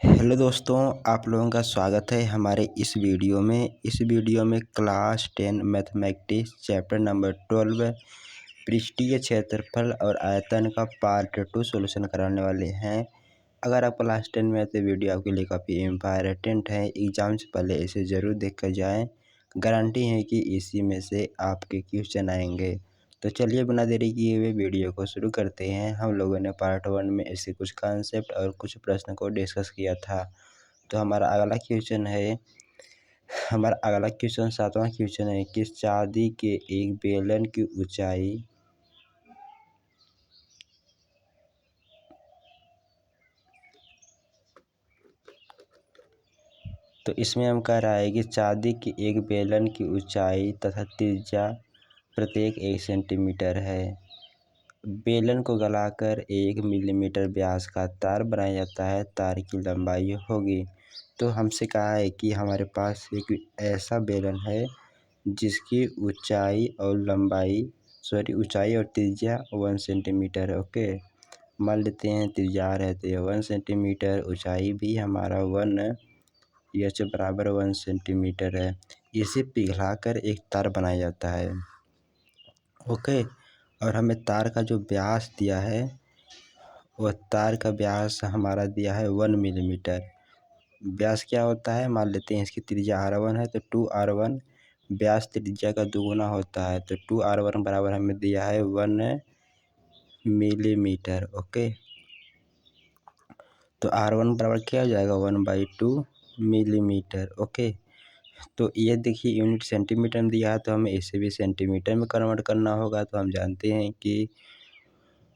Hello दोस्तों, आप लोगों का स्वागत है हमारे इस वीडियो में क्लास 10 मैथमेटिक्स चैप्टर नंबर 12 पृष्ठीय क्षेत्रफल और आयतन का पार्ट 2 सॉल्यूशन कराने वाले हैं। अगर आप क्लास 10 में तो वीडियो आपके लिए काफ़ी इम्पॉर्टेंट है। एग्ज़ाम से पहले इसे ज़रूर देख कर जाएँ। गारंटी है कि इसी में से आपके क्वेश्चन आएंगे। तो चलिए बिना देरी किए हुए वीडियो को शुरू करते हैं। हम लोगों ने पार्ट 1 में इसके कुछ कॉन्सेप्ट और कुछ प्रश्न को डिस्कस किया था। तो हमारा अगला क्वेश्चन 7वां क्वेश्चन है कि चांदी के एक बेलन की ऊंचाई तो इसमें हम कह रहा है कि चांदी की एक बेलन की ऊंचाई तथा त्रिज्या प्रत्येक 1 सेंटीमीटर है। बेलन को गलाकर 1 मिलीमीटर व्यास का तार बनाया जाता है। तार की लंबाई होगी। तो हमसे कहा है कि हमारे पास एक ऐसा बेलन है जिसकी ऊंचाई और त्रिज्या 1 सेंटीमीटर है। ओके, मान लेते हैं त्रिज्या रहती है 1 सेंटीमीटर, ऊंचाई भी हमारा 1 एच बराबर 1 सेंटीमीटर है। इसे पिघलाकर एक तार बनाया जाता है। ओके, और हमें तार का जो व्यास दिया है वह तार का व्यास हमारा दिया है 1 मिलीमीटर। व्यास क्या होता है, मान लेते हैं इसकी त्रिज्या r1 है तो 2r1 व्यास त्रिज्या का दुगुना होता है। तो 2r1 बराबर हमें दिया है 1 मिलीमीटर। ओके, तो r1 बराबर क्या हो जाएगा 1/2 मिलीमीटर। ओके, तो ये देखिए यूनिट सेंटीमीटर में दिया है तो हमें इसे भी सेंटीमीटर में कन्वर्ट करना होगा। तो हम जानते हैं कि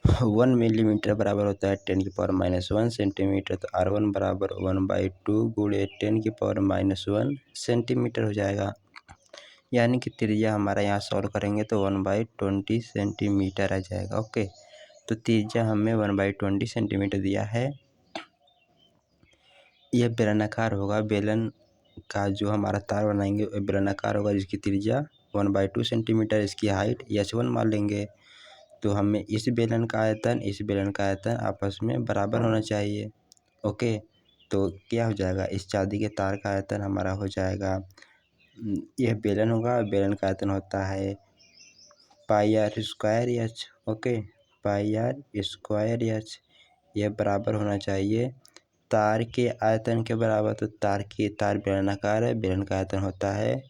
1 मिलीमीटर बराबर होता है 10⁻⁻1 सेंटीमीटर। तो r1 बराबर 1/2 गुणे 10⁻⁻1 सेंटीमीटर हो जाएगा। यानी कि त्रिज्या हमारा यहाँ सॉल्व करेंगे तो 1/20 सेंटीमीटर आ जाएगा। ओके, तो त्रिज्या हमें 1/20 सेंटीमीटर दिया है। यह बेलनाकार होगा। बेलन का जो हमारा तार बनाएंगे वह बेलनाकार होगा जिसकी त्रिज्या 1/2 सेंटीमीटर, इसकी हाइट h1 मान लेंगे। तो हमें इस बेलन का आयतन आपस में बराबर होना चाहिए। ओके, तो क्या हो जाएगा, इस चांदी के तार का आयतन हमारा हो जाएगा, यह बेलन होगा, बेलन का आयतन होता है πr²h। ओके, πr²h यह बराबर होना चाहिए तार के आयतन के बराबर। तो तार बेलनाकार है, बेलन का आयतन होता है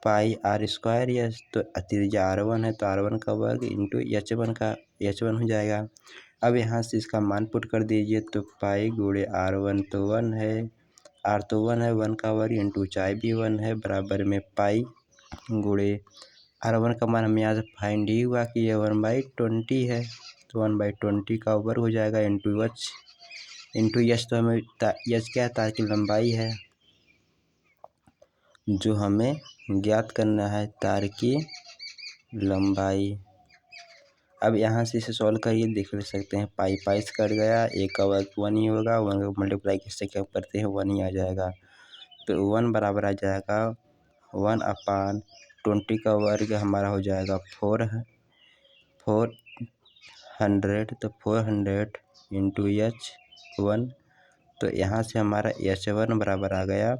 πr²h। तो त्रिज्या r1 है तो r1 का वर्ग इंटू h1 हो जाएगा। अब यहाँ से इसका मान पुट कर दीजिए तो पाई गुणे r1 तो 1 है, r तो 1 है, 1 का वर्ग इंटू ऊंचाई भी 1 है बराबर में पाई गुणे r1 का मान हमें यहाँ से फाइंड ही हुआ कि यह 1/20 है। तो 1/20 का वर्ग हो जाएगा इंटू एच। तो हमें एच क्या है, तार की लंबाई है जो हमें ज्ञात करना है, तार की लंबाई। अब यहाँ से इसे सॉल्व करिए, देख ले सकते हैं पाई से कट गया, एक का वर्ग 1 ही होगा, 1 का मल्टीप्लाई किससे क्या करते हैं 1 ही आ जाएगा। तो 1 बराबर आ जाएगा 1/20 का वर्ग हमारा हो जाएगा 400। तो 400 इंटू h1। तो यहाँ से हमारा h1 बराबर आ गया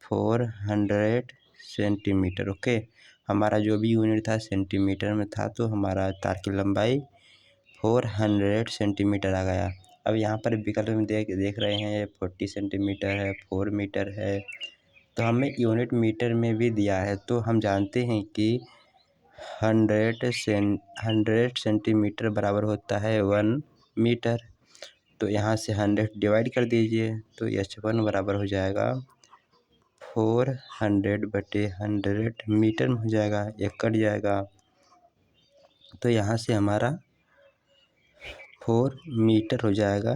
400 सेंटीमीटर। ओके, हमारा जो भी यूनिट था सेंटीमीटर में था तो हमारा तार की लंबाई 400 सेंटीमीटर आ गया। अब यहाँ पर विकल्प में देख रहे हैं 40 सेंटीमीटर है, 4 मीटर है, तो हमें यूनिट मीटर में भी दिया है। तो हम जानते हैं कि 100 सेंटीमीटर बराबर होता है 1 मीटर। तो यहाँ से 100 डिवाइड कर दीजिए तो h1 बराबर हो जाएगा 400/100 मीटर में हो जाएगा, ये कट जाएगा। तो यहाँ से हमारा 4 मीटर हो जाएगा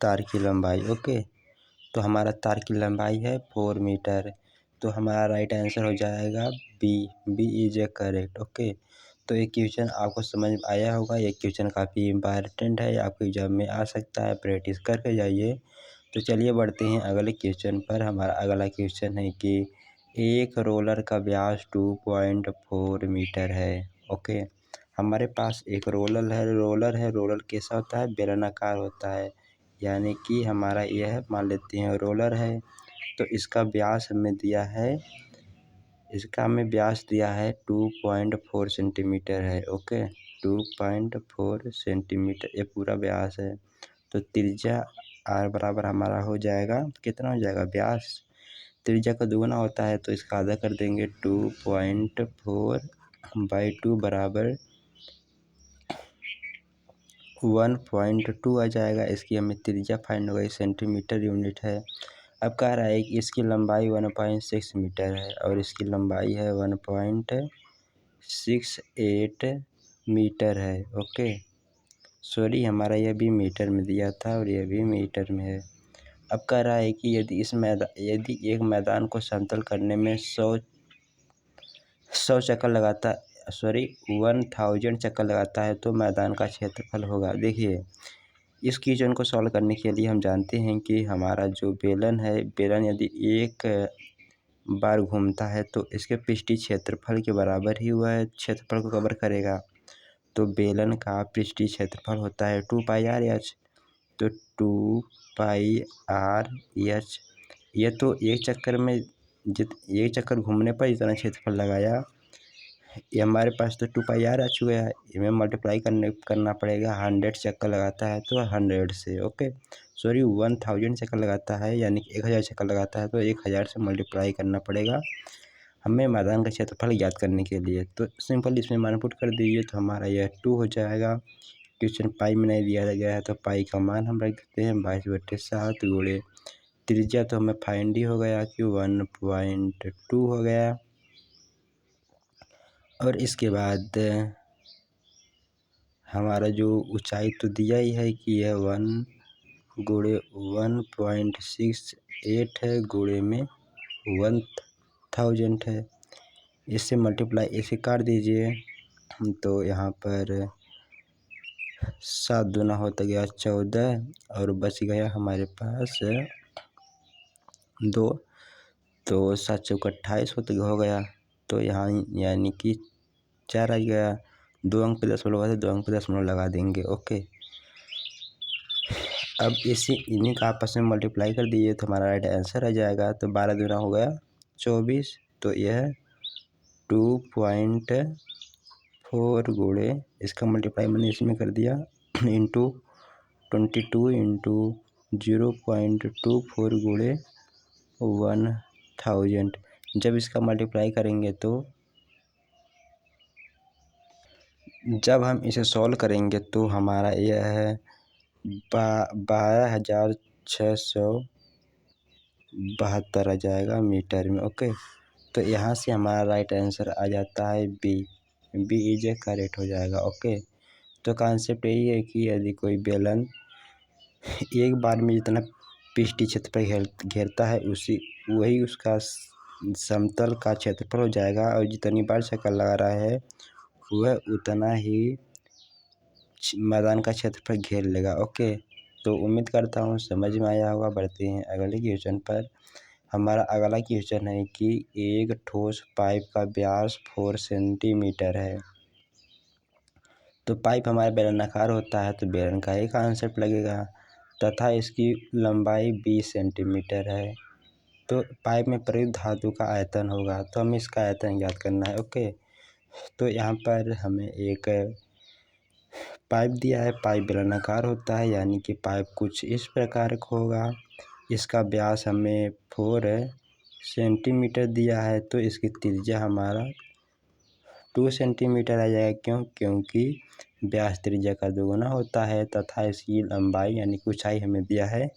तार की लंबाई। ओके, तो हमारा तार की लंबाई है 4 मीटर। तो हमारा राइट आंसर हो जाएगा B is a correct. Okay, तो ये क्वेश्चन आपको समझ में आया होगा। ये क्वेश्चन काफ़ी इम्पॉर्टेंट है, आपके एग्जाम में आ सकता है, प्रैक्टिस करके जाइए। तो चलिए बढ़ते हैं अगले क्वेश्चन पर। हमारा अगला क्वेश्चन है कि एक रोलर का व्यास 2.4 मीटर है। ओके, हमारे पास एक रोलर है। रोलर कैसा होता है, बेलनाकार होता है। यानी कि हमारा यह मान लेते हैं रोलर है। तो इसका व्यास हमें दिया है, इसका हमें व्यास दिया है 2.4 सेंटीमीटर है। ओके, 2.4 सेंटीमीटर ये पूरा व्यास है। तो त्रिज्या r बराबर हमारा हो जाएगा, कितना हो जाएगा, व्यास त्रिज्या का दुगुना होता है तो इसका आधा कर देंगे, 2.4/2 बराबर 1.2 आ जाएगा। इसकी हमें त्रिज्या फाइंड हो गई, सेंटीमीटर यूनिट है। अब कह रहा है कि इसकी लंबाई 1.6 मीटर है और इसकी लंबाई है 1.68 मीटर है। ओके, सॉरी हमारा यह भी मीटर में दिया था और यह भी मीटर में है। अब कह रहा है कि यदि यदि एक मैदान को समतल करने में 100 चक्कर लगाता 1000 चक्कर लगाता है तो मैदान का क्षेत्रफल होगा। देखिए, इस क्वेश्चन को सॉल्व करने के लिए हम जानते हैं कि हमारा जो बेलन है, बेलन यदि एक बार घूमता है तो इसके पृष्ठीय क्षेत्रफल के बराबर ही वह क्षेत्रफल को कवर करेगा। तो बेलन का पृष्ठीय क्षेत्रफल होता है 2πr/h। तो 2πr/h, ये तो एक चक्कर घूमने पर जितना क्षेत्रफल लगाया, ये हमारे पास तो 2πr आ चुका है। इन्हें मल्टीप्लाई करना पड़ेगा, 100 चक्कर लगाता है तो 100 से, ओके सॉरी 1000 चक्कर लगाता है यानी कि 1000 चक्कर लगाता है तो 1000 से मल्टीप्लाई करना पड़ेगा हमें मैदान का क्षेत्रफल ज्ञात करने के लिए। तो सिंपल इसमें मान पुट कर दीजिए तो हमारा यह 2 हो जाएगा। क्वेश्चन पाई में नहीं दिया गया है तो पाई का मान हम रख देते हैं 22/7 गुणे त्रिज्या, तो हमें फाइंड ही हो गया कि 1.2 हो गया। और इसके बाद हमारा जो ऊंचाई तो दिया ही है कि यह 1 गुणे 1.68 है, गुणे में 1000 है। इससे मल्टीप्लाई इसे काट दीजिए तो यहाँ पर 7 दूना होता गया 14 और बच गया हमारे पास 2, तो 7 चौका 28 हो गया। तो यहाँ यानी कि 4 आ गया, 2 अंक पे दशमलव है, 2 अंक पे दशमलव लगा देंगे। ओके, अब इन्हीं का आपस में मल्टीप्लाई कर दीजिए तो हमारा राइट आंसर आ जाएगा। तो 12 दूना हो गया 24, तो यह 2.4 गुणे इसका मल्टीप्लाई मैंने इसमें कर दिया इंटू 22 इंटू 0.24 गुणे 1000। जब इसका मल्टीप्लाई करेंगे तो जब हम इसे सॉल्व करेंगे तो हमारा यह है 12,672 आ जाएगा मीटर में। ओके, तो यहाँ से हमारा राइट आंसर आ जाता है बी इज ए करेक्ट हो जाएगा। ओके, तो कॉन्सेप्ट यही है कि यदि कोई बेलन एक बार में जितना पृष्ठीय क्षेत्रफल घेरता है वही उसका समतल का क्षेत्रफल हो जाएगा और जितनी बार चक्कर लगा रहा है वह उतना ही मैदान का क्षेत्रफल घेर लेगा। ओके, तो उम्मीद करता हूँ समझ में आया होगा। बढ़ते हैं अगले क्वेश्चन पर। हमारा अगला क्वेश्चन है कि एक ठोस पाइप का व्यास 4 सेंटीमीटर है। तो पाइप हमारा बेलनाकार होता है तो बेलन का एक कॉन्सेप्ट लगेगा तथा इसकी लंबाई 20 सेंटीमीटर है। तो पाइप में प्रयुक्त धातु का आयतन होगा, तो हमें इसका आयतन ज्ञात करना है। ओके, तो यहाँ पर हमें एक पाइप दिया है, पाइप बेलनाकार होता है यानी कि पाइप कुछ इस प्रकार का होगा। इसका व्यास हमें 4 सेंटीमीटर दिया है तो इसकी त्रिज्या हमारा 2 सेंटीमीटर आ जाएगा। क्योंकि व्यास त्रिज्या का दोगुना होता है तथा इसकी लंबाई यानी कि ऊंचाई हमें दिया है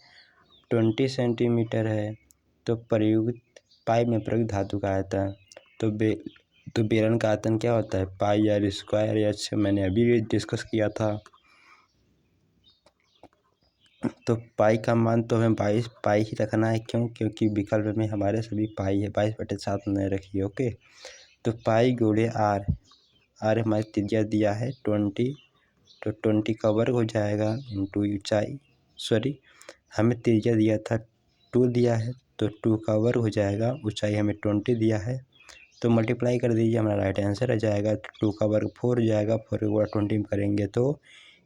20 सेंटीमीटर है। तो प्रयुक्त पाइप में प्रयुक्त धातु का आयतन तो बेलन का आयतन क्या होता है, πr²h, मैंने अभी डिस्कस किया था। तो पाई का मान तो हमें 22 पाई ही रखना है, क्योंकि विकल्प में हमारे सभी पाई है, 22/7 नहीं रखिए। ओके, तो पाई गुणे आर हमारी त्रिज्या दिया है 20, तो 20 का वर्ग हो जाएगा इंटू ऊंचाई, सॉरी हमें त्रिज्या दिया था 2 दिया है तो 2 का वर्ग हो जाएगा, ऊंचाई हमें 20 दिया है तो मल्टीप्लाई कर दीजिए, हमारा राइट आंसर आ जाएगा। 2 का वर्ग 4 हो जाएगा, 4 के बाद 20 करेंगे तो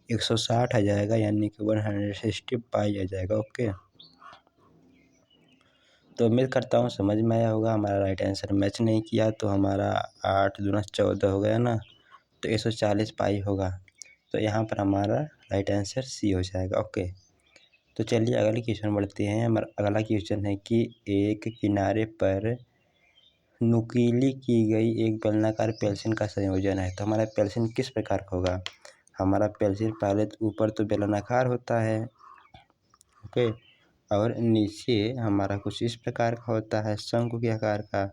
160 आ जाएगा, यानी कि 160 पाई आ जाएगा। ओके, तो उम्मीद करता हूँ समझ में आया होगा। हमारा राइट आंसर मैच नहीं किया तो हमारा 8 दूना 14 हो गया ना, तो 140 पाई होगा। तो यहाँ पर हमारा राइट आंसर सी हो जाएगा। ओके, तो चलिए अगले क्वेश्चन बढ़ते हैं। हमारा अगला क्वेश्चन है कि एक किनारे पर नुकीली की गई एक बेलनाकार पेंसिल का संयोजन है, तो हमारा पेंसिल किस प्रकार का होगा। हमारा पेंसिल पहले तो ऊपर तो बेलनाकार होता है, ओके, और नीचे हमारा कुछ इस प्रकार का होता है, शंकु के आकार का।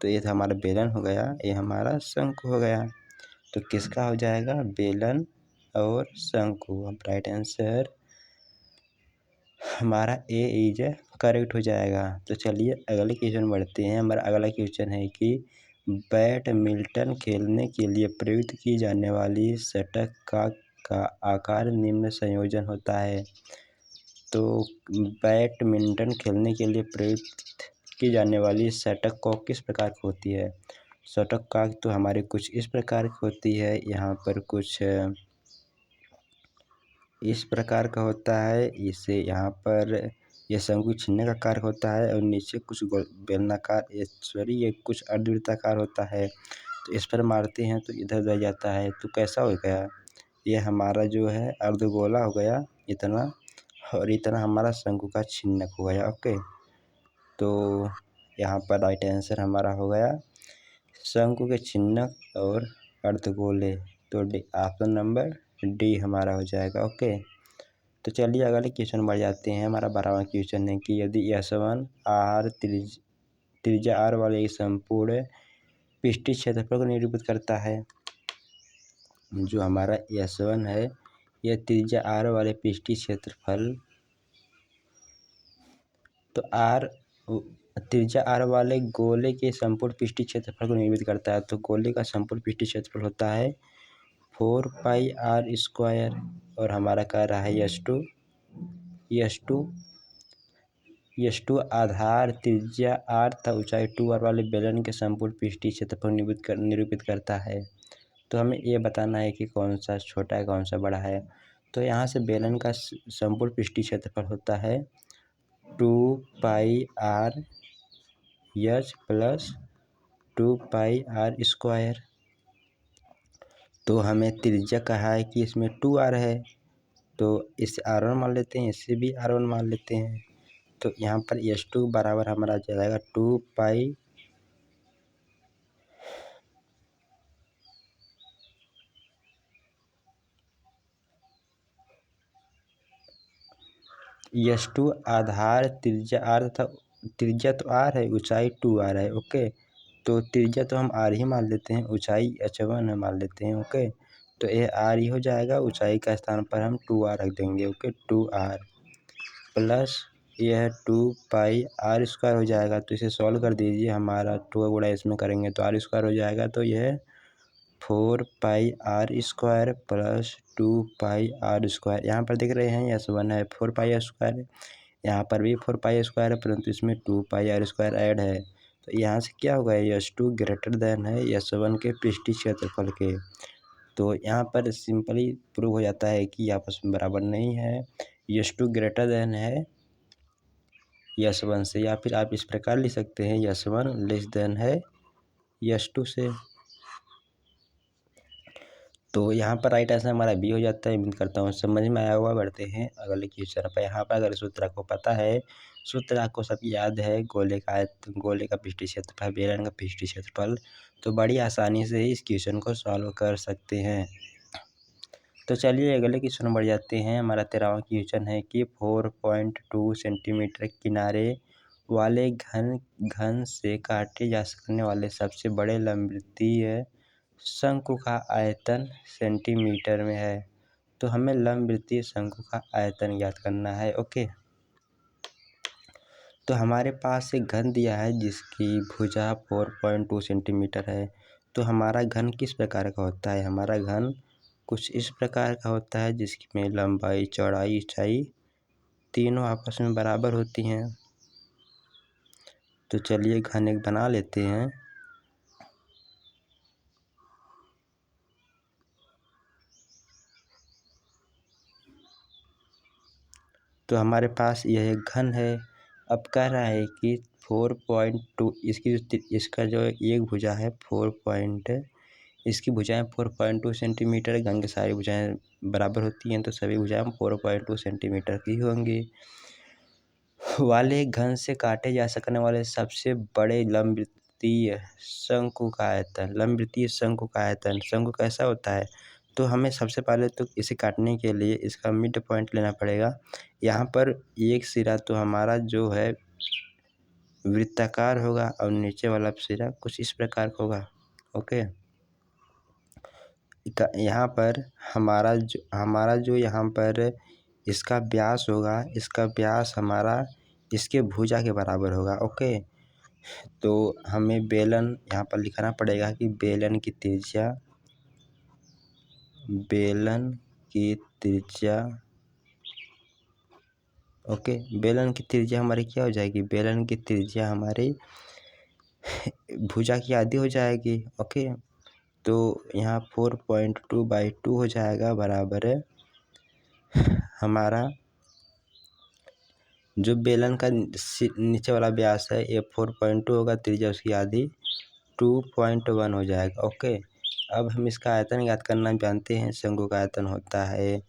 तो ये तो हमारा बेलन हो गया, ये हमारा शंकु हो गया। तो किसका हो जाएगा, बेलन और शंकु। अब राइट आंसर हमारा ए इज करेक्ट हो जाएगा। तो चलिए अगले क्वेश्चन बढ़ते हैं। हमारा अगला क्वेश्चन है कि बैडमिंटन खेलने के लिए प्रयुक्त की जाने वाली शटल का आकार निम्न संयोजन होता है। तो बैडमिंटन खेलने के लिए प्रयुक्त की जाने वाली शटल कॉक किस प्रकार की होती है। शटल कॉक तो हमारे कुछ इस प्रकार की होती है, यहाँ पर कुछ इस प्रकार का होता है। इसे यहाँ पर यह शंकु छीनने का आकार होता है और नीचे कुछ बेलनाकार ये कुछ अर्धवृत्ताकार होता है। तो इस पर मारते हैं तो इधर उधर जाता है, तो कैसा हो गया, ये हमारा जो है अर्धगोला हो गया इतना, और इतना हमारा शंकु का छिन्नक हो गया। ओके, तो यहाँ पर राइट आंसर हमारा हो गया शंकु के छिन्नक और अर्धगोले। तो ऑप्शन नंबर डी हमारा हो जाएगा। ओके, तो चलिए अगले क्वेश्चन बढ़ जाते हैं। हमारा 12वां क्वेश्चन है कि यदि S1 आर त्रिज्या आर वाले एक संपूर्ण पृष्ठीय क्षेत्रफल को निरूपित करता है। जो हमारा S1 है, यह त्रिज्या आर वाले पृष्ठीय क्षेत्रफल, तो आर त्रिज्या आर वाले गोले के संपूर्ण पृष्ठीय क्षेत्रफल को निरूपित करता है। तो गोले का संपूर्ण पृष्ठीय क्षेत्रफल होता है 4πr², और हमारा कह रहा है यश टू आधार त्रिज्या आर तथा ऊंचाई 2r वाले बेलन के संपूर्ण पृष्ठीय क्षेत्रफल निरूपित करता है। तो हमें ये बताना है कि कौन सा छोटा है कौन सा बड़ा है। तो यहाँ से बेलन का संपूर्ण पृष्ठीय क्षेत्रफल होता है 2πr एच प्लस 2πr²। तो हमें त्रिज्या कहा है कि इसमें 2r है, तो इसे r1 मान लेते हैं, इसे भी r1 मान लेते हैं। तो यहाँ पर S2 बराबर हमारा आ जाएगा 2π S2 आधार त्रिज्या r तथा त्रिज्या तो r है, ऊंचाई 2r है। ओके, तो त्रिज्या तो हम r ही मान लेते हैं, ऊंचाई h1 मान लेते हैं। ओके, तो ये r ही हो जाएगा, ऊंचाई का स्थान पर हम 2r रख देंगे। ओके, 2r प्लस यह 2πr² हो जाएगा। तो इसे सॉल्व कर दीजिए, हमारा 2 का गुणा इसमें करेंगे तो r² हो जाएगा। तो यह 4πr² प्लस 2πr², यहाँ पर देख रहे हैं S1 है 4πr², यहाँ पर भी 4πr² है, परंतु इसमें 2πr² ऐड है। तो यहाँ से क्या होगा, S2 ग्रेटर देन है S1 के पृष्ठीय क्षेत्रफल के। तो यहाँ पर सिंपली प्रूव हो जाता है कि आपस में बराबर नहीं है, S2 ग्रेटर देन है S1 से, या फिर आप इस प्रकार लिख सकते हैं S1 लेस देन है S2 से। तो यहाँ पर राइट आंसर हमारा बी हो जाता है। उम्मीद करता हूँ समझ में आया हुआ। बढ़ते हैं अगले क्वेश्चन पर। यहाँ पर अगर सूत्र आपको पता है, सूत्र आपको सब याद है, गोले का पृष्ठीय क्षेत्रफल, बेलन का पृष्ठीय क्षेत्रफल, तो बड़ी आसानी से इस क्वेश्चन को सॉल्व कर सकते हैं। तो चलिए अगले क्वेश्चन बढ़ जाते हैं। हमारा 13वां क्वेश्चन है कि 4.2 सेंटीमीटर किनारे वाले घन से काटे जा सकने वाले सबसे बड़े लंबवृत्तीय शंकु का आयतन सेंटीमीटर में है। तो हमें लंबवृत्तीय शंकु का आयतन ज्ञात करना है। ओके, तो हमारे पास एक घन दिया है जिसकी भुजा 4.2 सेंटीमीटर है। तो हमारा घन किस प्रकार का होता है, हमारा घन कुछ इस प्रकार का होता है जिसमें लंबाई चौड़ाई ऊंचाई तीनों आपस में बराबर होती हैं। तो चलिए घन एक बना लेते हैं। तो हमारे पास यह एक घन है। अब कह रहा है कि 4.2 इसका जो एक भुजा है इसकी भुजाएं 4.2 सेंटीमीटर, घन की सारी भुजाएं बराबर होती हैं तो सभी भुजाएं 4.2 सेंटीमीटर की होंगी। वाले घन से काटे जा सकने वाले सबसे बड़े लंबवृत्तीय शंकु का आयतन। लंबवृत्तीय शंकु का आयतन, शंकु कैसा होता है? तो हमें सबसे पहले तो इसे काटने के लिए इसका मिड पॉइंट लेना पड़ेगा। यहाँ पर एक सिरा तो हमारा जो है वृत्ताकार होगा और नीचे वाला सिरा कुछ इस प्रकार का होगा। ओके, यहाँ पर हमारा जो यहाँ पर इसका व्यास होगा, इसका व्यास हमारा इसके भुजा के बराबर होगा। ओके, तो हमें बेलन यहाँ पर लिखना पड़ेगा कि बेलन की त्रिज्या ओके, बेलन की त्रिज्या हमारी क्या हो जाएगी? बेलन की त्रिज्या हमारी भुजा की आधी हो जाएगी। ओके, तो यहाँ 4.2/2 हो जाएगा बराबर है हमारा जो बेलन का नीचे वाला व्यास है ये 4.2 होगा, त्रिज्या उसकी आधी 2.1 हो जाएगा। ओके, अब हम इसका आयतन याद करना जानते हैं। शंकु का आयतन होता है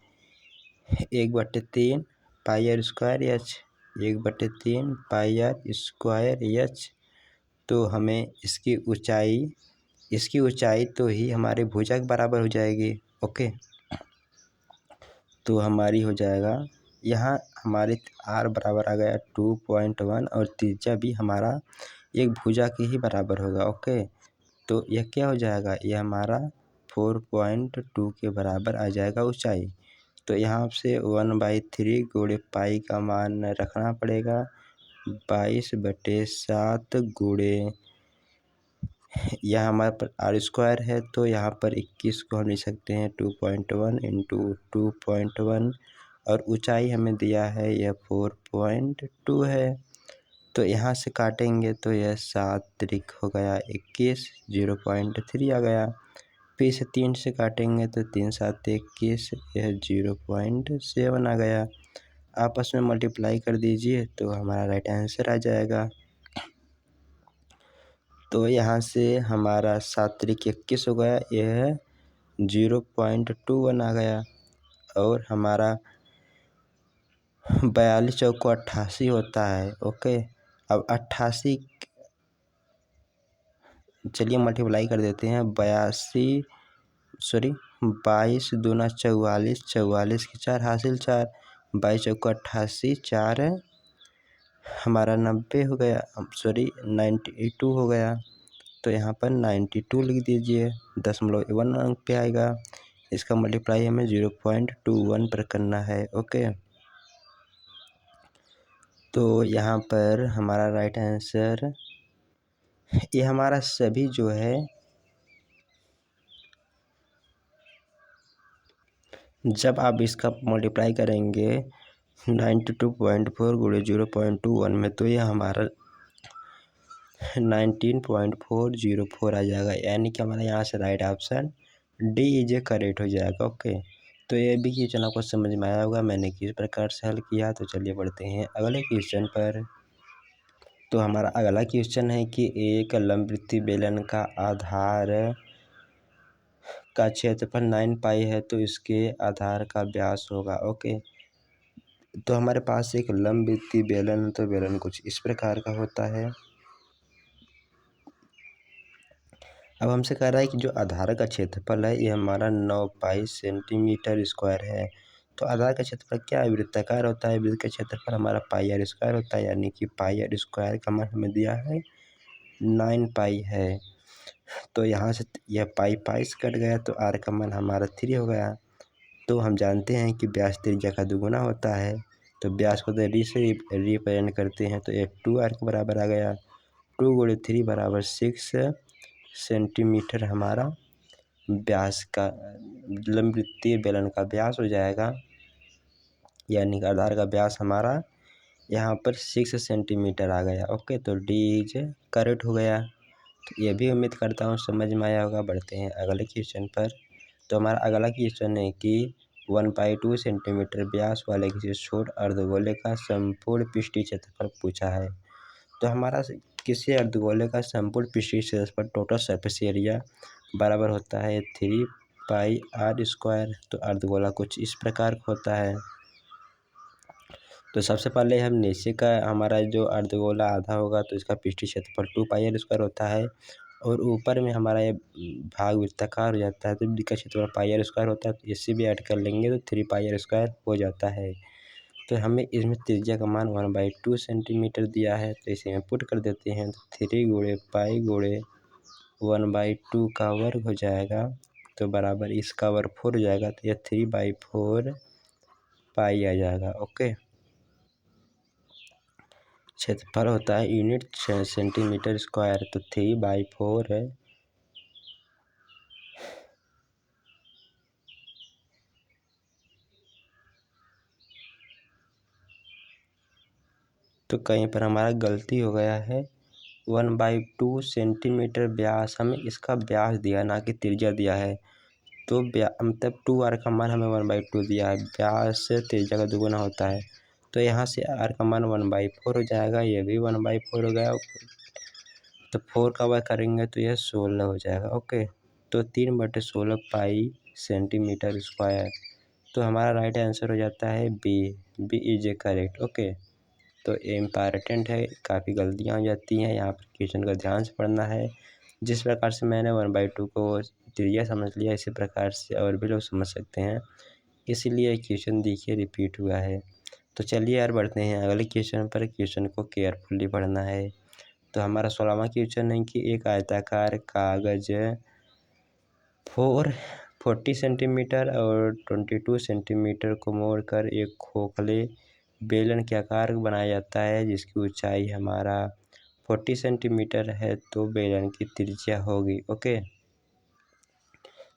1/3 pi r square h, 1/3 pi r square h. तो हमें इसकी ऊंचाई तो ही हमारे भुजा के बराबर हो जाएगी। ओके, तो हमारी हो जाएगा यहाँ हमारे आर बराबर आ गया 2.1 और त्रिज्या भी हमारा एक भुजा के ही बराबर होगा। ओके, तो यह क्या हो जाएगा? यह हमारा 4.2 के बराबर आ जाएगा ऊंचाई। तो यहाँ से 1/3 गुणे पाई का मान रखना पड़ेगा 22/7 गुणे यह हमारे पर आर स्क्वायर है तो यहाँ पर 21 को हम लिख सकते हैं 2.1 इंटू 2.1 और ऊंचाई हमें दिया है यह 4.2 है। तो यहाँ से काटेंगे तो यह 7 त्रिक हो गया 21, 0.3 आ गया। फिर इसे 3 से काटेंगे तो 3 7 21, यह 0.7 आ गया। आपस में मल्टीप्लाई कर दीजिए तो हमारा राइट आंसर आ जाएगा। तो यहाँ से हमारा 7 त्रिक 21 हो गया, यह 0.21 आ गया। और हमारा 42 चौको 88 होता है। ओके, अब 88 चलिए मल्टीप्लाई कर देते हैं। 22 दूना 44, 44 के 4 हासिल 4, 22 चौको 88, 4 हमारा 90 हो गया, 92 हो गया। तो यहाँ पर 92 लिख दीजिए, 0.1 अंक पे आएगा। इसका मल्टीप्लाई हमें 0.21 पर करना है। ओके, तो यहाँ पर हमारा राइट आंसर ये हमारा सभी जो है जब आप इसका मल्टीप्लाई करेंगे 92.4 गुणे 0.21 में तो यह हमारा 19.404 आ जाएगा। यानी कि हमारा यहाँ से right option D is a correct हो जाएगा। ओके, तो ये भी क्वेश्चन आपको समझ में आया होगा मैंने किस प्रकार से हल किया। तो चलिए बढ़ते हैं अगले क्वेश्चन पर। तो हमारा अगला क्वेश्चन है कि एक लंबवृत्तीय बेलन का आधार का क्षेत्रफल 9 पाई है तो इसके आधार का व्यास होगा। ओके, तो हमारे पास एक लंबवृत्तीय बेलन, तो बेलन कुछ इस प्रकार का होता है। अब हमसे कह रहा है कि जो आधार का क्षेत्रफल है ये हमारा 9 पाई सेंटीमीटर स्क्वायर है। तो आधार का क्षेत्रफल क्या है? वृत्ताकार होता है। वृत्त का क्षेत्रफल हमारा पाई आर स्क्वायर होता है, यानी कि पाई आर स्क्वायर का मान हमें दिया है 9 पाई है। तो यहाँ से यह पाई से कट गया तो आर का मान हमारा 3 हो गया। तो हम जानते हैं कि व्यास त्रिज्या का दुगुना होता है, तो व्यास को री से रिप्रेजेंट करते हैं तो ये 2r के बराबर आ गया। 2 गुणे 3 बराबर 6 सेंटीमीटर हमारा व्यास का लंबवृत्तीय बेलन का व्यास हो जाएगा। यानी कि आधार का व्यास हमारा यहाँ पर 6 सेंटीमीटर आ गया। ओके, तो डी इज करेक्ट हो गया। तो ये भी उम्मीद करता हूँ समझ में आया होगा। बढ़ते हैं अगले क्वेश्चन पर। तो हमारा अगला क्वेश्चन है कि 1/2 सेंटीमीटर व्यास वाले किसी छोटे अर्धगोले का संपूर्ण पृष्ठीय क्षेत्रफल पूछा है। तो हमारा किसी अर्धगोले का संपूर्ण पृष्ठीय क्षेत्रफल टोटल सरफेस एरिया बराबर होता है 3πr²। तो अर्धगोला कुछ इस प्रकार का होता है। तो सबसे पहले हम नीचे का हमारा जो अर्धगोला आधा होगा तो इसका पृष्ठीय क्षेत्रफल 2πr² होता है, और ऊपर में हमारा ये भाग वृत्ताकार हो जाता है तो इसका क्षेत्रफल πr² होता है। तो इसे भी ऐड कर लेंगे तो 3πr² हो जाता है। तो हमें इसमें त्रिज्या का मान 1/2 सेंटीमीटर दिया है, तो इसे हम पुट कर देते हैं। तो 3 × पाई × 1/2 का वर्ग हो जाएगा, तो बराबर इसका वर्ग 4 हो जाएगा, तो यह 3/4 पाई आ जाएगा। ओके, क्षेत्रफल होता है यूनिट सेंटीमीटर स्क्वायर, तो 3/4 है। तो कहीं पर हमारा गलती हो गया है। 1/2 सेंटीमीटर व्यास, हमें इसका व्यास दिया ना कि त्रिज्या दिया है। तो मतलब 2r का मान हमें 1/2 दिया है, व्यास से त्रिज्या का दुगुना होता है। तो यहाँ से r का मान 1/4 हो जाएगा, ये भी 1/4 हो गया। तो 4 का वर्ग करेंगे तो यह 16 हो जाएगा। ओके, तो 3/16 पाई सेंटीमीटर स्क्वायर। तो हमारा राइट आंसर हो जाता है B is a correct. Okay, तो ये इम्पॉर्टेंट है, काफ़ी गलतियाँ हो जाती हैं, यहाँ पर क्वेश्चन का ध्यान से पढ़ना है। जिस प्रकार से मैंने 1/2 को त्रिज्या समझ लिया, इसी प्रकार से और भी लोग समझ सकते हैं, इसीलिए क्वेश्चन देखिए रिपीट हुआ है। तो चलिए यार बढ़ते हैं अगले क्वेश्चन पर। क्वेश्चन को केयरफुली पढ़ना है। तो हमारा 16वां क्वेश्चन है कि एक आयताकार कागज 40 सेंटीमीटर और 22 सेंटीमीटर को मोड़कर एक खोखले बेलन के आकार बनाया जाता है, जिसकी ऊंचाई हमारा 40 सेंटीमीटर है। तो बेलन की त्रिज्या होगी। ओके,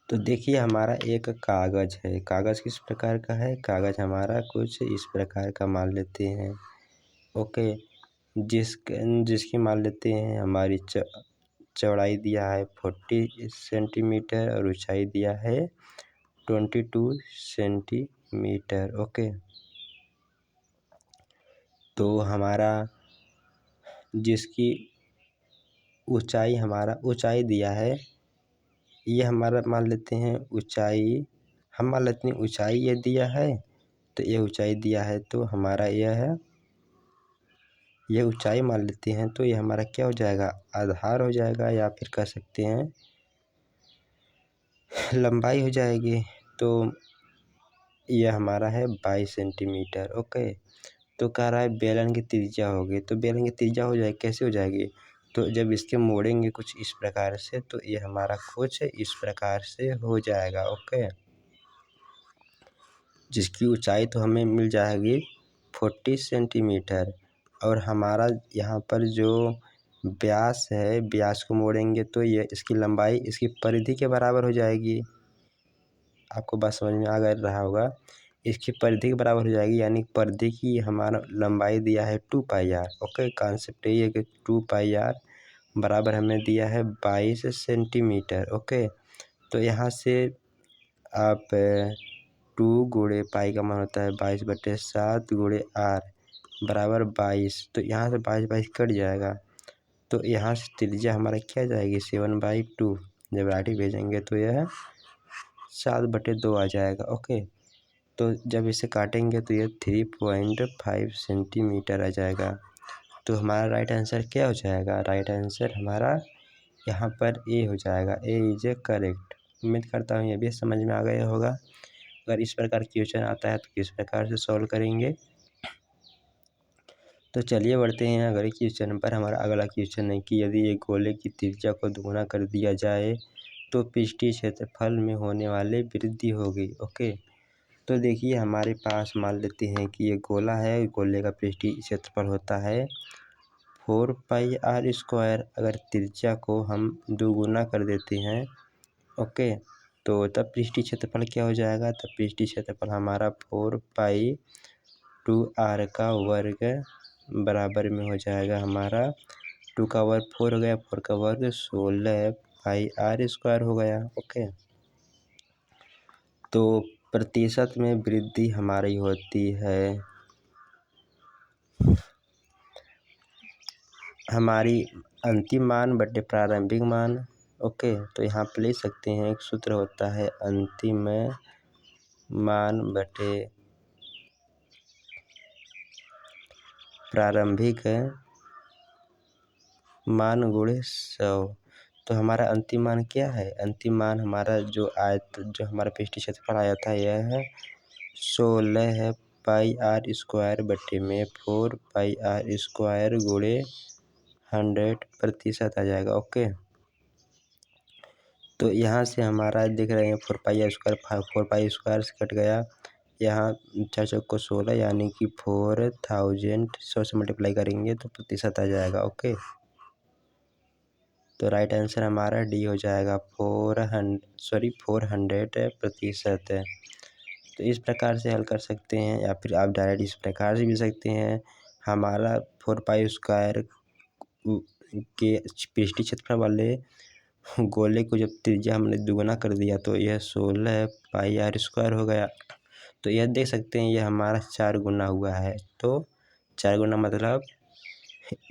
तो देखिए हमारा एक कागज है। कागज किस प्रकार का है? कागज हमारा कुछ इस प्रकार का मान लेते हैं। ओके, जिसकी मान लेते हैं हमारी चौड़ाई दिया है 40 सेंटीमीटर और ऊंचाई दिया है 22 सेंटीमीटर। ओके, तो हमारा जिसकी ऊंचाई दिया है, ये हमारा मान लेते हैं ऊंचाई, हम मान लेते हैं ऊंचाई ये दिया है, तो ये ऊंचाई दिया है, तो हमारा यह है, ये ऊंचाई मान लेते हैं। तो ये हमारा क्या हो जाएगा? आधार हो जाएगा, या फिर कह सकते हैं लंबाई हो जाएगी। तो ये हमारा है 22 सेंटीमीटर। ओके, तो कह रहा है बेलन की त्रिज्या होगी। तो बेलन की त्रिज्या हो जाएगी, कैसे हो जाएगी? तो जब इसके मोड़ेंगे कुछ इस प्रकार से, तो ये हमारा कुछ इस प्रकार से हो जाएगा। ओके, जिसकी ऊंचाई तो हमें मिल जाएगी 40 सेंटीमीटर, और हमारा यहाँ पर जो व्यास है, व्यास को मोड़ेंगे तो ये इसकी लंबाई इसकी परिधि के बराबर हो जाएगी। आपको बात समझ में आ रहा होगा, इसकी परिधि के बराबर हो जाएगी, यानी परिधि की हमारा लंबाई दिया है 2πr। ओके, कॉन्सेप्ट यही है कि 2πr बराबर हमें दिया है 22 सेंटीमीटर। ओके, तो यहाँ से आप 2 × पाई का मान होता है 22/7 × r बराबर 22। तो यहाँ से 22 कट जाएगा, तो यहाँ से त्रिज्या हमारा क्या जाएगी? 7/2। जब राइटिंग भेजेंगे तो यह 7/2 आ जाएगा। ओके, तो जब इसे काटेंगे तो यह 3.5 सेंटीमीटर आ जाएगा। तो हमारा राइट आंसर क्या हो जाएगा? राइट आंसर हमारा यहाँ पर ए हो जाएगा। ए इज ए करेक्ट। उम्मीद करता हूँ ये भी समझ में आ गया होगा। अगर इस प्रकार क्वेश्चन आता है तो किस प्रकार से सॉल्व करेंगे। तो चलिए बढ़ते हैं अगले क्वेश्चन पर। हमारा अगला क्वेश्चन है कि यदि एक गोले की त्रिज्या को दुगुना कर दिया जाए तो पृष्ठीय क्षेत्रफल में होने वाली वृद्धि होगी। ओके, तो देखिए हमारे पास मान लेते हैं कि ये गोला है, गोले का पृष्ठीय क्षेत्रफल होता है 4πr²। अगर त्रिज्या को हम दुगुना कर देते हैं, ओके, तो तब पृष्ठीय क्षेत्रफल क्या हो जाएगा? तब पृष्ठीय क्षेत्रफल हमारा 4π2r का वर्ग बराबर में हो जाएगा हमारा 2 का वर्ग 4 हो गया, 4 का वर्ग 16πr² हो गया। ओके, तो प्रतिशत में वृद्धि हमारी होती है हमारी अंतिम मान बटे प्रारंभिक मान। ओके, तो यहाँ पे ले सकते हैं एक सूत्र होता है अंतिम मान बटे प्रारंभिक मान गुणे 100। तो हमारा अंतिम मान क्या है? अंतिम मान हमारा जो हमारा पृष्ठीय क्षेत्रफल आया था यह है 16 है पाई आर स्क्वायर बटे में 4 पाई आर स्क्वायर गुणे 100% आ जाएगा। ओके, तो यहाँ से हमारा देख रहे हैं 4 पाई स्क्वायर से कट गया, यहाँ 4 चौक को 16 यानी कि 4000 100 से मल्टीप्लाई करेंगे तो प्रतिशत आ जाएगा। ओके, तो राइट आंसर हमारा डी हो जाएगा 400% है। तो इस प्रकार से हल कर सकते हैं, या फिर आप डायरेक्ट इस प्रकार से भी सकते हैं। हमारा 4 पाई स्क्वायर के पृष्ठीय क्षेत्रफल वाले गोले को जब त्रिज्या हमने दुगुना कर दिया तो यह 16 पाई आर स्क्वायर हो गया। तो यह देख सकते हैं यह हमारा 4 गुना हुआ है। तो 4 गुना मतलब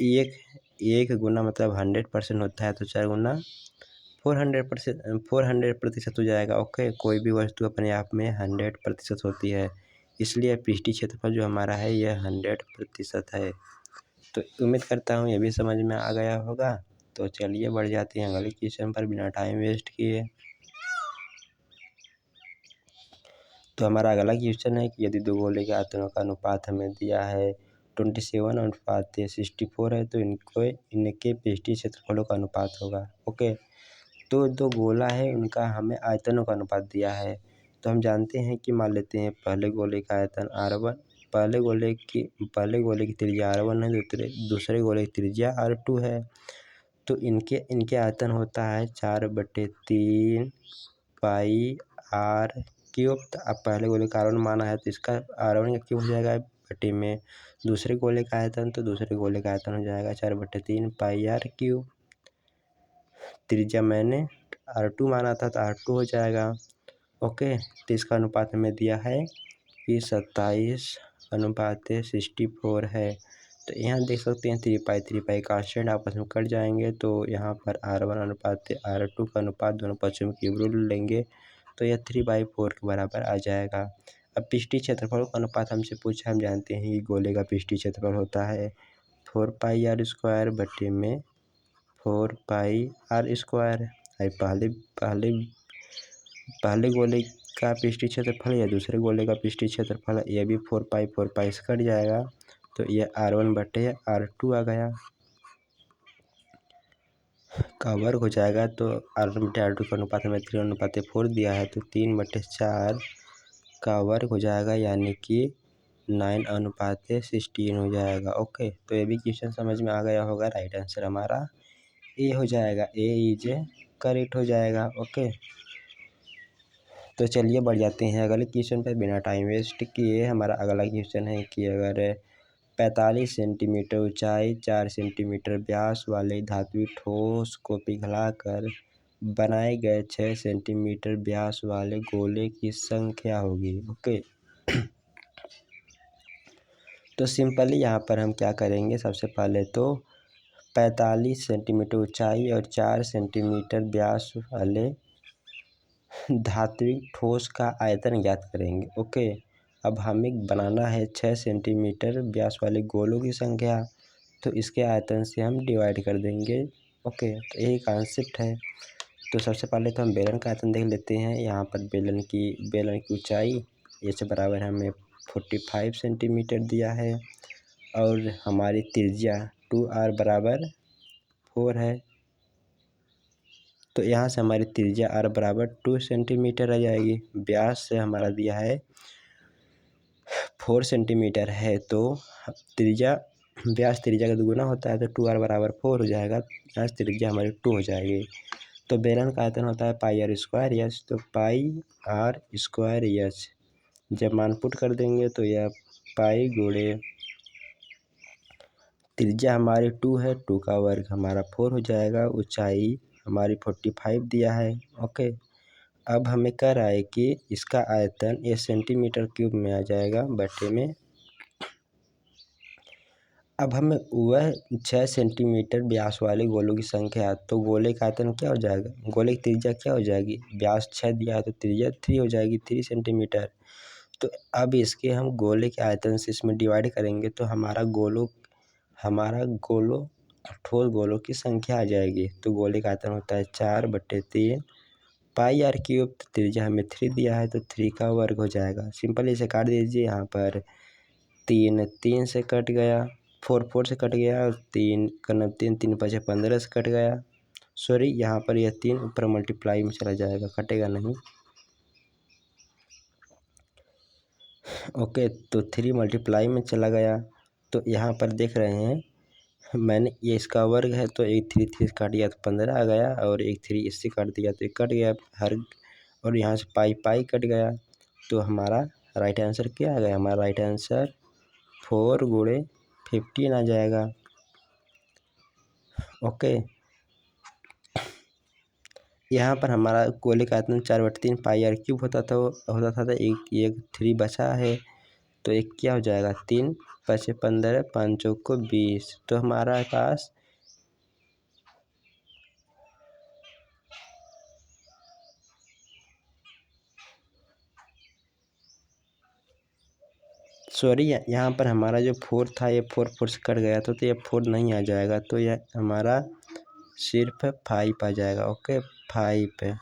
एक गुना मतलब 100% होता है, तो 4 गुना 400% हो जाएगा। ओके, कोई भी वस्तु अपने आप में 100% होती है, इसलिए पृष्ठीय क्षेत्रफल जो हमारा है यह 100% है। तो उम्मीद करता हूँ ये भी समझ में आ गया होगा। तो चलिए बढ़ जाते हैं अगले क्वेश्चन पर बिना टाइम वेस्ट किए। तो हमारा अगला क्वेश्चन है कि यदि दो गोले के आयतनों का अनुपात हमें दिया है 27:64 है तो इनके पृष्ठीय क्षेत्रफलों का अनुपात होगा। ओके, तो दो गोला है उनका हमें आयतनों का अनुपात दिया है। तो हम जानते हैं कि मान लेते हैं पहले गोले का आयतन R1, पहले गोले की त्रिज्या R1 है, दूसरे गोले की त्रिज्या R2 है। तो इनके आयतन होता है 4/3 पाई R क्यूब। अब पहले गोले का R1 माना है तो इसका R1 का क्यूब हो जाएगा बटे में दूसरे गोले का आयतन, तो दूसरे गोले का आयतन हो जाएगा 4/3 पाई R क्यूब। त्रिज्या मैंने R2 माना था तो R2 हो जाएगा। ओके, तो इसका अनुपात हमें दिया है कि 27:64 है। तो यहाँ देख सकते हैं 3 पाई कांस्टेंट आपस में कट जाएंगे, तो यहाँ पर R1 अनुपात R2 का अनुपात दोनों पक्षों में क्यूब रूट लेंगे तो यह 3/4 के बराबर आ जाएगा। अब पृष्ठीय क्षेत्रफल का अनुपात हमसे पूछा, हम जानते हैं कि गोले का पृष्ठीय क्षेत्रफल होता है 4 पाई आर स्क्वायर बटे में 4 पाई आर स्क्वायर। पहले गोले का पृष्ठीय क्षेत्रफल या दूसरे गोले का पृष्ठीय क्षेत्रफल यह भी 4 पाई से कट जाएगा, तो यह R1 बटे R2 आ गया का वर्ग हो जाएगा। तो R1 बटे R2 का अनुपात हमें 3:4 दिया है, तो 3/4 का वर्ग हो जाएगा यानी कि 9:16 हो जाएगा। ओके, तो ये भी क्वेश्चन समझ में आ गया होगा। राइट आंसर हमारा ए हो जाएगा, ए इज करेक्ट हो जाएगा। ओके, तो चलिए बढ़ जाते हैं अगले क्वेश्चन पर बिना टाइम वेस्ट किए। हमारा अगला क्वेश्चन है कि अगर 45 सेंटीमीटर ऊंचाई 4 सेंटीमीटर व्यास वाले धात्विक ठोस को पिघलाकर बनाए गए 6 सेंटीमीटर व्यास वाले गोले की संख्या होगी। ओके, तो सिंपली यहाँ पर हम क्या करेंगे, सबसे पहले तो 45 सेंटीमीटर ऊंचाई और 4 सेंटीमीटर व्यास वाले धात्विक ठोस का आयतन ज्ञात करेंगे। ओके, अब हमें बनाना है 6 सेंटीमीटर व्यास वाले गोलों की संख्या, तो इसके आयतन से हम डिवाइड कर देंगे। ओके, तो यही कॉन्सेप्ट है। तो सबसे पहले तो हम बेलन का आयतन देख लेते हैं। यहाँ पर बेलन की ऊंचाई इससे बराबर हमें 45 सेंटीमीटर दिया है और हमारी त्रिज्या 2r बराबर 4 है। तो यहाँ से हमारी त्रिज्या r बराबर 2 सेंटीमीटर आ जाएगी। व्यास से हमारा दिया है 4 सेंटीमीटर है, तो व्यास त्रिज्या का दुगुना होता है, तो 2r बराबर 4 हो जाएगा। यहाँ से त्रिज्या हमारी 2 हो जाएगी। तो बेलन का आयतन होता है पाई आर स्क्वायर एच, तो पाई आर स्क्वायर एच जब मान पुट कर देंगे तो यह पाई गुणे त्रिज्या हमारी 2 है, 2 का वर्ग हमारा 4 हो जाएगा। ऊंचाई हमारी 45 दिया है। ओके, अब हमें कह रहा है कि इसका आयतन ये सेंटीमीटर क्यूब में आ जाएगा बटे में। अब हमें वह 6 सेंटीमीटर व्यास वाले गोलों की संख्या, तो गोले का आयतन क्या हो जाएगा, गोले की त्रिज्या क्या हो जाएगी, व्यास 6 दिया है तो त्रिज्या 3 हो जाएगी, 3 सेंटीमीटर। तो अब इसके हम गोले के आयतन से इसमें डिवाइड करेंगे तो हमारा गोलों ठोस गोलों की संख्या आ जाएगी। तो गोले का आयतन होता है 4/3 पाई आर क्यूब। त्रिज्या हमें 3 दिया है तो 3 का वर्ग हो जाएगा। सिंपल इसे काट दीजिए। यहाँ पर 3 से कट गया, 4 से कट गया और 3 कर्नब 3 5 15 से कट गया। सॉरी, यहाँ पर यह 3 ऊपर मल्टीप्लाई में चला जाएगा, कटेगा नहीं। ओके, तो 3 मल्टीप्लाई में चला गया। तो यहाँ पर देख रहे हैं मैंने ये इसका वर्ग है तो एक 3 से काट दिया तो 15 आ गया और एक 3 इससे काट दिया तो एक कट गया और यहाँ से पाई कट गया। तो हमारा राइट आंसर क्या आ गया, हमारा राइट आंसर 4 × 15 आ जाएगा। ओके, यहाँ पर हमारा गोले का आयतन 4/3 पाई आर क्यूब होता था तो एक 3 बचा है तो एक क्या हो जाएगा, 3 5 15 5 चौको 20। तो हमारा पास सॉरी, यहाँ पर हमारा जो 4 था ये 4 से कट गया तो ये 4 नहीं आ जाएगा। तो यह हमारा सिर्फ 5 आ जाएगा। ओके, 5।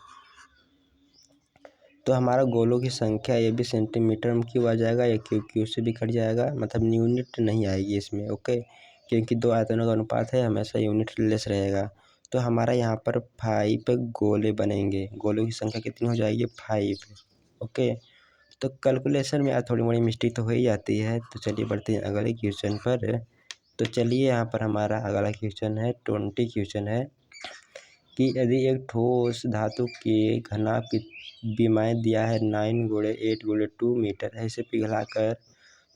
तो हमारा गोलों की संख्या ये भी सेंटीमीटर में क्यों आ जाएगा, ये क्यू से भी कट जाएगा, मतलब यूनिट नहीं आएगी इसमें। ओके, क्योंकि दो आयतनों का अनुपात है, हमेशा यूनिट लेस रहेगा। तो हमारा यहाँ पर 5 गोले बनेंगे। गोलों की संख्या कितनी हो जाएगी, 5। ओके, तो कैलकुलेशन में यार थोड़ी मोड़ी मिस्टेक तो हो ही जाती है। तो चलिए बढ़ते हैं अगले क्वेश्चन पर। तो चलिए यहाँ पर हमारा अगला क्वेश्चन है 20 क्वेश्चन है कि यदि एक ठोस धातु के घनाभ की विमाएँ दिया है 9 × 8 × 2 मीटर, ऐसे पिघलाकर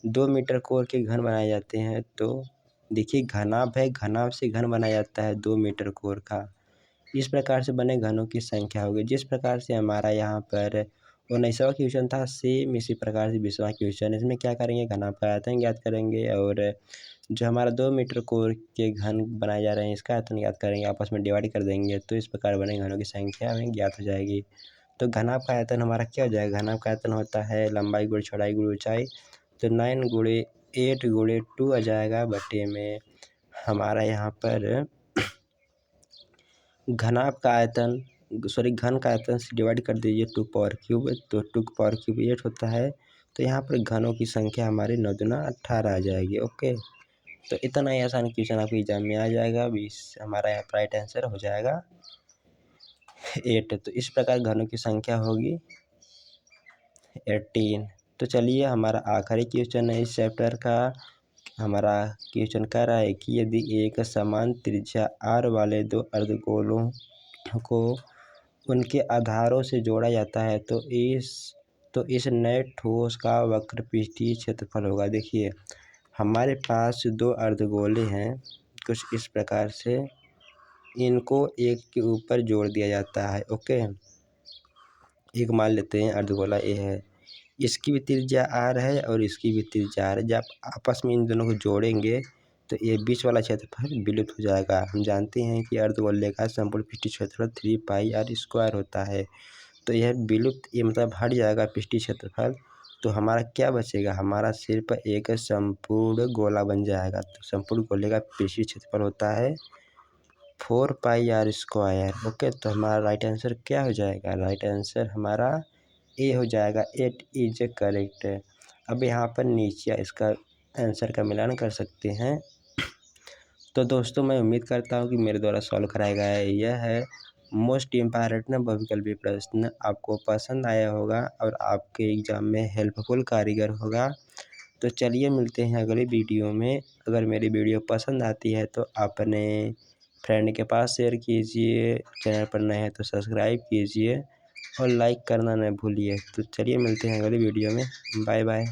2 मीटर कोर के घन बनाए जाते हैं। तो देखिए घनाभ है, घनाभ से घन बनाया जाता है 2 मीटर कोर का। इस प्रकार से बने घनों की संख्या होगी। जिस प्रकार से हमारा यहाँ पर 19वां क्वेश्चन था, सेम इसी प्रकार से 20वां क्वेश्चन। इसमें क्या करेंगे, घनाभ का आयतन ज्ञात करेंगे और जो हमारा 2 मीटर कोर के घन बनाए जा रहे हैं इसका आयतन ज्ञात करेंगे, आपस में डिवाइड कर देंगे तो इस प्रकार बने घनों की संख्या हमें ज्ञात हो जाएगी। तो घनाभ का आयतन हमारा क्या हो जाएगा, घनाभ का आयतन होता है लंबाई × चौड़ाई × ऊंचाई। तो 9 × 8 × 2 आ जाएगा बटे में हमारा यहाँ पर घनाभ का आयतन घन का आयतन से डिवाइड कर दीजिए 2 पावर क्यूब। तो 2 पावर क्यूब 8 होता है। तो यहाँ पर घनों की संख्या हमारी 9 दूना 18 आ जाएगी। ओके, तो इतना ही आसान क्वेश्चन आपके एग्जाम में आ जाएगा। 20 हमारा यहाँ राइट आंसर हो जाएगा 8। तो इस प्रकार घनों की संख्या होगी 18। तो चलिए हमारा आखिरी क्वेश्चन है इस चैप्टर का। हमारा क्वेश्चन कह रहा है कि यदि एक समान त्रिज्या r वाले 2 अर्धगोलों को उनके आधारों से जोड़ा जाता है तो इस नए ठोस का वक्र पृष्ठीय क्षेत्रफल होगा। देखिए हमारे पास 2 अर्धगोले हैं, कुछ इस प्रकार से इनको एक के ऊपर जोड़ दिया जाता है। ओके, एक मान लेते हैं अर्धगोला ए है, इसकी भी त्रिज्या r है और इसकी भी त्रिज्या r है। जब आपस में इन दोनों को जोड़ेंगे तो ये बीच वाला क्षेत्रफल विलुप्त हो जाएगा। हम जानते हैं कि अर्धगोले का संपूर्ण पृष्ठीय क्षेत्रफल 3 पाई r² होता है। तो यह विलुप्त, ये मतलब हट जाएगा पृष्ठीय क्षेत्रफल। तो हमारा क्या बचेगा, हमारा सिर्फ एक संपूर्ण गोला बन जाएगा। तो संपूर्ण गोले का पृष्ठीय क्षेत्रफल होता है 4 पाई r²। ओके, तो हमारा राइट आंसर क्या हो जाएगा, राइट आंसर हमारा ए हो जाएगा। 8 इज करेक्ट। अब यहाँ पर नीचे इसका आंसर का मिलान कर सकते हैं। तो दोस्तों मैं उम्मीद करता हूँ कि मेरे द्वारा सॉल्व कराया गया यह है मोस्ट इम्पॉर्टेंट बहुविकल्पी प्रश्न आपको पसंद आया होगा और आपके एग्ज़ाम में हेल्पफुल कारीगर होगा। तो चलिए मिलते हैं अगली वीडियो में। अगर मेरी वीडियो पसंद आती है तो अपने फ्रेंड के पास शेयर कीजिए, चैनल पर नए हैं तो सब्सक्राइब कीजिए और लाइक करना न भूलिए। तो चलिए मिलते हैं अगली वीडियो में। Bye bye.